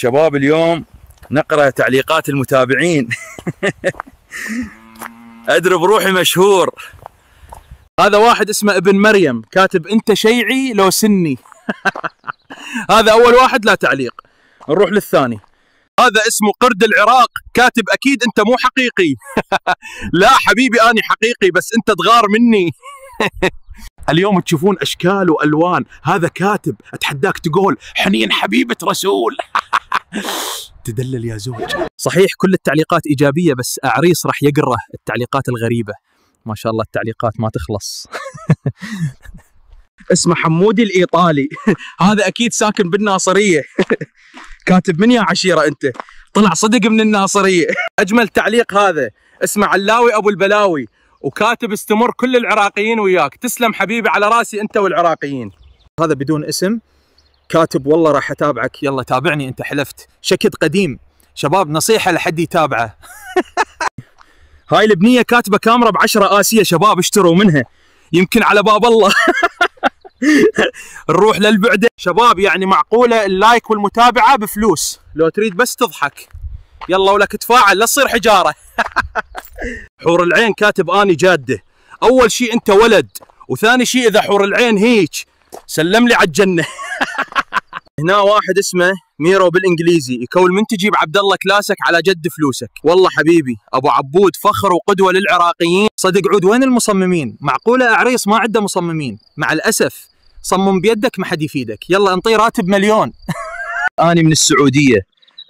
شباب اليوم نقرأ تعليقات المتابعين. أدري بروحي مشهور. هذا واحد اسمه ابن مريم كاتب انت شيعي لو سني. هذا اول واحد لا تعليق. نروح للثاني. هذا اسمه قرد العراق كاتب اكيد انت مو حقيقي. لا حبيبي اني حقيقي بس انت تغار مني. اليوم تشوفون اشكال والوان. هذا كاتب اتحداك تقول حنين حبيبة رسول. تدلل يا زوج. صحيح كل التعليقات ايجابية بس عريس راح يقرأ التعليقات الغريبة. ما شاء الله التعليقات ما تخلص. اسمه حمودي الإيطالي. هذا أكيد ساكن بالناصرية. كاتب من يا عشيرة أنت؟ طلع صدق من الناصرية. أجمل تعليق هذا اسمه علاوي أبو البلاوي وكاتب استمر كل العراقيين وياك. تسلم حبيبي على راسي أنت والعراقيين. هذا بدون اسم كاتب والله راح أتابعك. يلا تابعني أنت حلفت. شكد قديم شباب نصيحة لحد يتابعه. هاي البنية كاتبة كاميرا ب10 آسية شباب اشتروا منها يمكن على باب الله. نروح للبعدة شباب يعني معقولة اللايك والمتابعة بفلوس لو تريد بس تضحك. يلا ولك تفاعل لا تصير حجارة. حور العين كاتب اني جادة. اول شيء انت ولد وثاني شيء اذا حور العين هيك سلم لي على الجنة. هنا واحد اسمه ميرو بالانجليزي يكول من تجيب عبد الله كلاسك على جد فلوسك. والله حبيبي ابو عبود فخر وقدوه للعراقيين. صدق عود وين المصممين؟ معقوله عريس ما عنده مصممين؟ مع الاسف صمم بيدك ما حد يفيدك. يلا انطي راتب مليون. اني من السعوديه.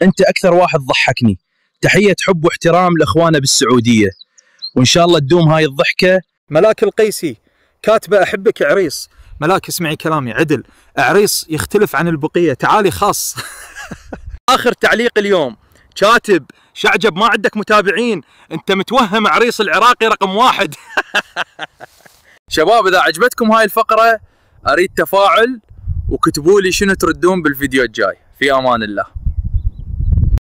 انت اكثر واحد ضحكني. تحيه حب واحترام لاخواننا بالسعوديه وان شاء الله تدوم هاي الضحكه. ملاك القيسي كاتبه احبك يا عريس. ملاك اسمعي كلامي عدل. عريس يختلف عن البقية تعالي خاص. آخر تعليق اليوم كاتب شعجب ما عندك متابعين انت متوهم عريس العراقي رقم 1. شباب اذا عجبتكم هاي الفقرة اريد تفاعل وكتبوا لي شنو تردون بالفيديو الجاي. في امان الله.